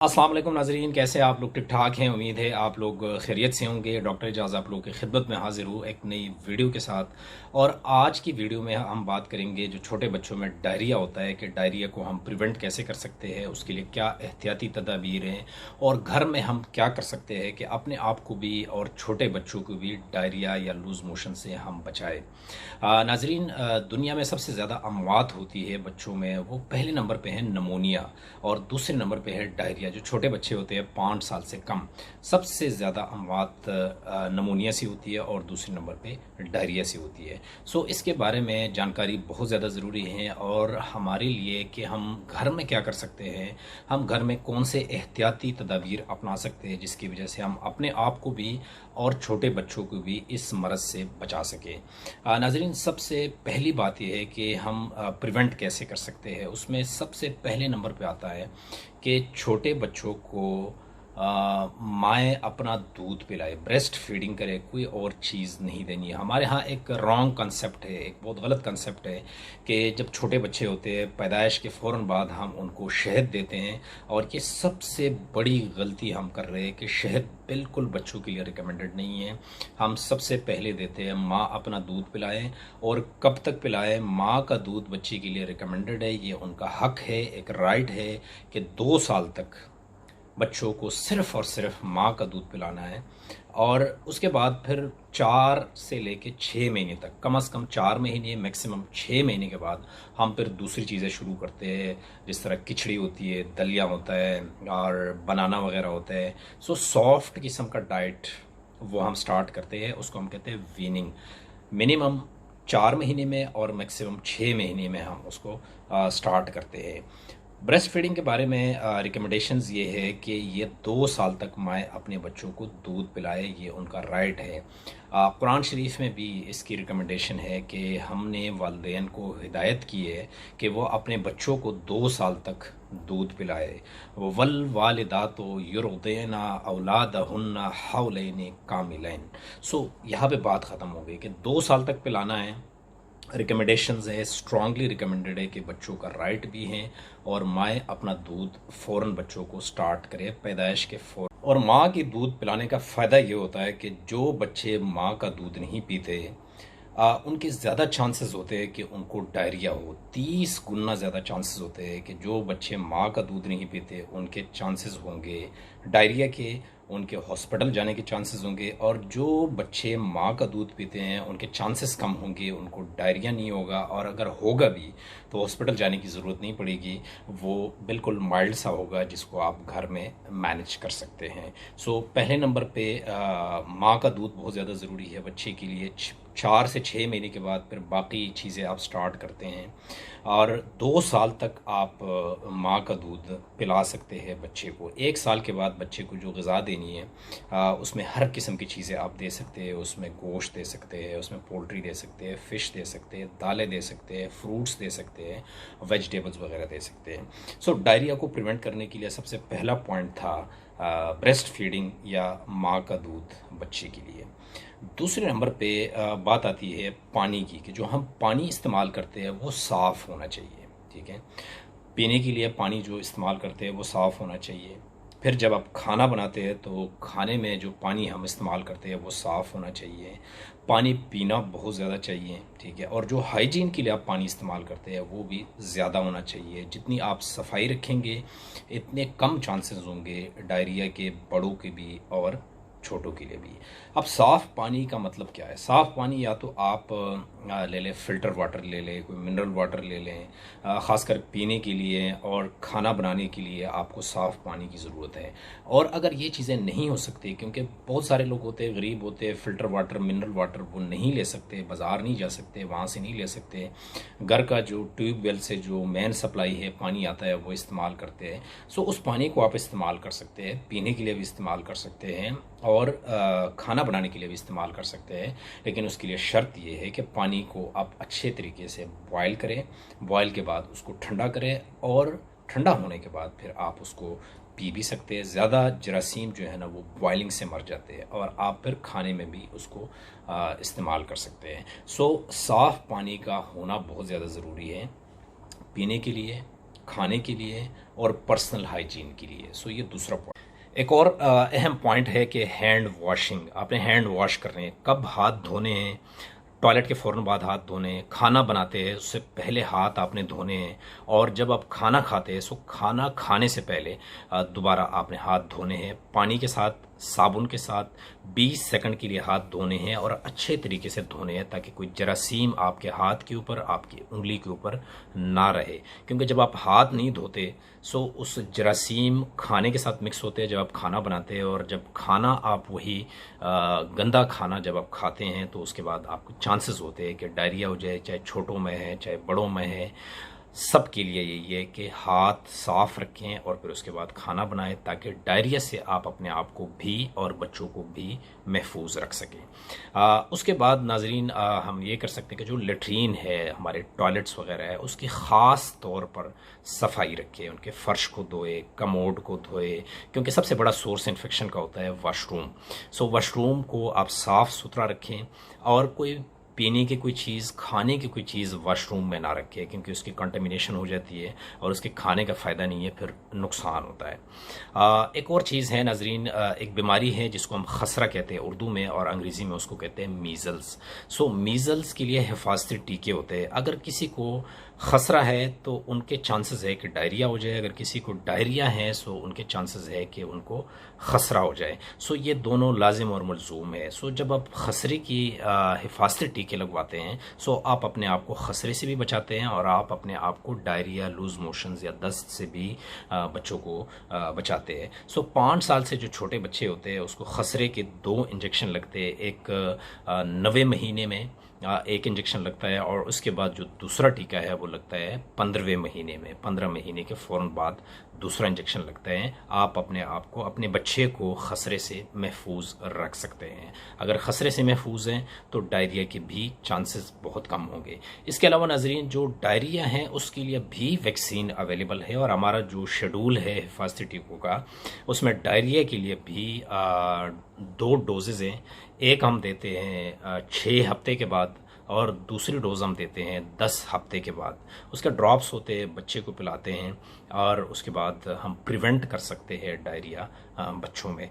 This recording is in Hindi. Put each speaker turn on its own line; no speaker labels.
अस्सलाम वालेकुम नाजरीन, कैसे आप लोग? ठीक ठाक हैं। उम्मीद है आप लोग खैरियत से होंगे। डॉक्टर एजाज आप लोगों की खिदमत में हाजिर हूँ एक नई वीडियो के साथ। और आज की वीडियो में हम बात करेंगे जो छोटे बच्चों में डायरिया होता है कि डायरिया को हम प्रिवेंट कैसे कर सकते हैं, उसके लिए क्या एहतियाती तदाबीर हैं और घर में हम क्या कर सकते हैं कि अपने आप को भी और छोटे बच्चों को भी डायरिया या लूज़ मोशन से हम बचाएँ। नाजरीन, दुनिया में सबसे ज़्यादा अमवात होती है बच्चों में, वो पहले नंबर पे है नमोनिया और दूसरे नंबर पे है डायरिया। जो छोटे बच्चे होते हैं 5 साल से कम, सबसे ज़्यादा अमवात नमोनिया से होती है और दूसरे नंबर पे डायरिया से होती है। सो इसके बारे में जानकारी बहुत ज़्यादा ज़रूरी है और हमारे लिए कि हम घर में क्या कर सकते हैं, हम घर में कौन से एहतियाती तदाबीर अपना सकते हैं जिसकी वजह से हम अपने आप को भी और छोटे बच्चों को भी इस मरज़ से बचा सकें। नाज़रीन, सबसे पहली बात यह है कि हम प्रिवेंट कैसे कर सकते हैं। उसमें सबसे पहले नंबर पे आता है कि छोटे बच्चों को माएँ अपना दूध पिलाए, ब्रेस्ट फीडिंग करे, कोई और चीज़ नहीं देनी है। हमारे यहाँ एक रॉन्ग कंसेप्ट है, एक बहुत गलत कंसेप्ट है कि जब छोटे बच्चे होते हैं पैदाइश के फ़ौरन बाद हम उनको शहद देते हैं, और ये सबसे बड़ी गलती हम कर रहे हैं कि शहद बिल्कुल बच्चों के लिए रिकमेंडेड नहीं है। हम सबसे पहले देते हैं माँ अपना दूध पिलाएं, और कब तक पिलाएं? माँ का दूध बच्चे के लिए रिकमेंडेड है, ये उनका हक है, एक राइट है कि 2 साल तक बच्चों को सिर्फ़ और सिर्फ माँ का दूध पिलाना है। और उसके बाद फिर 4 से लेके 6 महीने तक, कम से कम 4 महीने, मैक्सिमम 6 महीने के बाद हम फिर दूसरी चीज़ें शुरू करते हैं, जिस तरह खिचड़ी होती है, दलिया होता है और बनाना वगैरह होता है। सो सॉफ्ट किस्म का डाइट वो हम स्टार्ट करते हैं, उसको हम कहते हैं वीनिंग। मिनिमम 4 महीने में और मैक्सिमम 6 महीने में हम उसको स्टार्ट करते हैं। ब्रेस्ट फीडिंग के बारे में रिकमेंडेशंस ये है कि ये 2 साल तक माँ अपने बच्चों को दूध पिलाए, ये उनका राइट है। कुरान शरीफ में भी इसकी रिकमेंडेशन है कि हमने वालिदैन को हिदायत की है कि वो अपने बच्चों को 2 साल तक दूध पिलाए। वल वालिदातो युरदिना औलादहुन्ना हौलैनि कामिलैन। सो यहाँ पे बात ख़त्म हो गई कि 2 साल तक पिलाना है। रिकमेंडेशंस है, स्ट्रांगली रिकमेंडेड है कि बच्चों का राइट भी है, और माँ अपना दूध फ़ौरन बच्चों को स्टार्ट करे पैदाइश के फ़ौरन। और माँ की दूध पिलाने का फ़ायदा ये होता है कि जो बच्चे माँ का दूध नहीं पीते उनके ज़्यादा चांसेस होते हैं कि उनको डायरिया हो। 30 गुना ज़्यादा चांसेस होते हैं कि जो बच्चे माँ का दूध नहीं पीते उनके चांसेस होंगे डायरिया के, उनके हॉस्पिटल जाने के चांसेस होंगे। और जो बच्चे माँ का दूध पीते हैं उनके चांसेस कम होंगे, उनको डायरिया नहीं होगा, और अगर होगा भी तो हॉस्पिटल जाने की ज़रूरत नहीं पड़ेगी, वो बिल्कुल माइल्ड सा होगा जिसको आप घर में मैनेज कर सकते हैं। सो पहले नंबर पे माँ का दूध बहुत ज़्यादा ज़रूरी है बच्चे के लिए। 4 से 6 महीने के बाद फिर बाकी चीज़ें आप स्टार्ट करते हैं, और 2 साल तक आप माँ का दूध पिला सकते हैं बच्चे को। 1 साल के बाद बच्चे को जो ग़िज़ा देनी है उसमें हर किस्म की चीज़ें आप दे सकते हैं। उसमें गोश्त दे सकते हैं, उसमें पोल्ट्री दे सकते हैं, फ़िश दे सकते हैं, दालें दे सकते हैं, फ्रूट्स दे सकते हैं, वेजिटेबल्स वगैरह दे सकते हैं। सो डायरिया को प्रिवेंट करने के लिए सबसे पहला पॉइंट था ब्रेस्ट फीडिंग या माँ का दूध बच्चे के लिए। दूसरे नंबर पे बात आती है पानी की, कि जो हम पानी इस्तेमाल करते हैं वो साफ़ होना चाहिए। ठीक है, पीने के लिए पानी जो इस्तेमाल करते हैं वो साफ़ होना चाहिए। फिर जब आप खाना बनाते हैं तो खाने में जो पानी हम इस्तेमाल करते हैं वो साफ़ होना चाहिए। पानी पीना बहुत ज़्यादा चाहिए। ठीक है, और जो हाइजीन के लिए आप पानी इस्तेमाल करते हैं वो भी ज़्यादा होना चाहिए। जितनी आप सफाई रखेंगे इतने कम चांसेस होंगे डायरिया के, बड़ों के भी और छोटों के लिए भी। अब साफ़ पानी का मतलब क्या है? साफ़ पानी या तो आप ले लें, फ़िल्टर वाटर ले लें, कोई मिनरल वाटर ले लें। ख़ासकर पीने के लिए और खाना बनाने के लिए आपको साफ़ पानी की ज़रूरत है। और अगर ये चीज़ें नहीं हो सकती, क्योंकि बहुत सारे लोग होते हैं, गरीब होते हैं, फ़िल्टर वाटर, मिनरल वाटर वो नहीं ले सकते, बाज़ार नहीं जा सकते, वहाँ से नहीं ले सकते, घर का जो ट्यूबवेल से जो मेन सप्लाई है पानी आता है वो इस्तेमाल करते हैं। सो उस पानी को आप इस्तेमाल कर सकते हैं, पीने के लिए भी इस्तेमाल कर सकते हैं और खाना बनाने के लिए भी इस्तेमाल कर सकते हैं। लेकिन उसके लिए शर्त ये है कि पानी को आप अच्छे तरीके से बॉयल करें, बॉयल के बाद उसको ठंडा करें, और ठंडा होने के बाद फिर आप उसको पी भी सकते हैं। ज़्यादा जरासीम जो है ना वो बॉयलिंग से मर जाते हैं, और आप फिर खाने में भी उसको इस्तेमाल कर सकते हैं। सो साफ़ पानी का होना बहुत ज़्यादा ज़रूरी है पीने के लिए, खाने के लिए और पर्सनल हाइजीन के लिए। सो ये दूसरा पॉइंट। एक और अहम पॉइंट है कि हैंड वॉशिंग, आपने हैंड वॉश करने हैं, कब हाथ धोने हैं, टॉयलेट के फ़ौरन बाद हाथ धोने हैं, खाना बनाते हैं उससे पहले हाथ आपने धोने हैं, और जब आप खाना खाते हैं सो खाना खाने से पहले दोबारा आपने हाथ धोने हैं, पानी के साथ, साबुन के साथ 20 सेकंड के लिए हाथ धोने हैं और अच्छे तरीके से धोने हैं ताकि कोई जरासीम आपके हाथ के ऊपर, आपकी उंगली के ऊपर ना रहे। क्योंकि जब आप हाथ नहीं धोते सो उस जरासीम खाने के साथ मिक्स होते हैं जब आप खाना बनाते हैं, और जब खाना आप वही गंदा खाना जब आप खाते हैं तो उसके बाद आपको चांसेस होते हैं कि डायरिया हो जाए, चाहे छोटों में है चाहे बड़ों में है। सबके लिए यही है कि हाथ साफ रखें और फिर उसके बाद खाना बनाएं ताकि डायरिया से आप अपने आप को भी और बच्चों को भी महफूज रख सकें। उसके बाद नाजरीन हम ये कर सकते हैं कि जो लेट्रीन है, हमारे टॉयलेट्स वगैरह है, उसकी ख़ास तौर पर सफाई रखें, उनके फ़र्श को धोए, कमोड को धोए, क्योंकि सबसे बड़ा सोर्स इन्फेक्शन का होता है वाशरूम। सो वाशरूम को आप साफ़ सुथरा रखें और कोई पीने की कोई चीज़, खाने की कोई चीज़ वाशरूम में ना रखे क्योंकि उसकी कंटेमिनेशन हो जाती है और उसके खाने का फ़ायदा नहीं है, फिर नुकसान होता है। एक और चीज़ है नाजरीन, एक बीमारी है जिसको हम खसरा कहते हैं उर्दू में और अंग्रेज़ी में उसको कहते हैं मीज़ल्स। सो मीज़ल्स के लिए हिफाजती टीके होते हैं। अगर किसी को खसरा है तो उनके चांसेस है कि डायरिया हो जाए, अगर किसी को डायरिया है सो उनके चांसेस है कि उनको खसरा हो जाए। सो ये दोनों लाजिम और मलजूम है। सो जब आप खसरे की हिफाजती टीके लगवाते हैं सो आप अपने आप को खसरे से भी बचाते हैं और आप अपने आप को डायरिया, लूज मोशंस या दस्त से भी बच्चों को बचाते हैं। सो 5 साल से जो छोटे बच्चे होते हैं उसको खसरे के 2 इंजेक्शन लगते हैं, एक 9वें महीने में एक इंजेक्शन लगता है और उसके बाद जो दूसरा टीका है वो लगता है 15वें महीने में। 15 महीने के फ़ौरन बाद दूसरा इंजेक्शन लगता है। आप अपने आप को, अपने बच्चे को खसरे से महफूज रख सकते हैं। अगर खसरे से महफूज हैं तो डायरिया के भी चांसेस बहुत कम होंगे। इसके अलावा नाजरीन जो डायरिया है उसके लिए भी वैक्सीन अवेलेबल है और हमारा जो शेड्यूल है हिफाजती टीकों का उसमें डायरिया के लिए भी 2 डोजेज़ हैं। एक हम देते हैं 6 हफ्ते के बाद और दूसरी डोज हम देते हैं 10 हफ्ते के बाद। उसके ड्रॉप्स होते हैं, बच्चे को पिलाते हैं और उसके बाद हम प्रिवेंट कर सकते हैं डायरिया बच्चों में।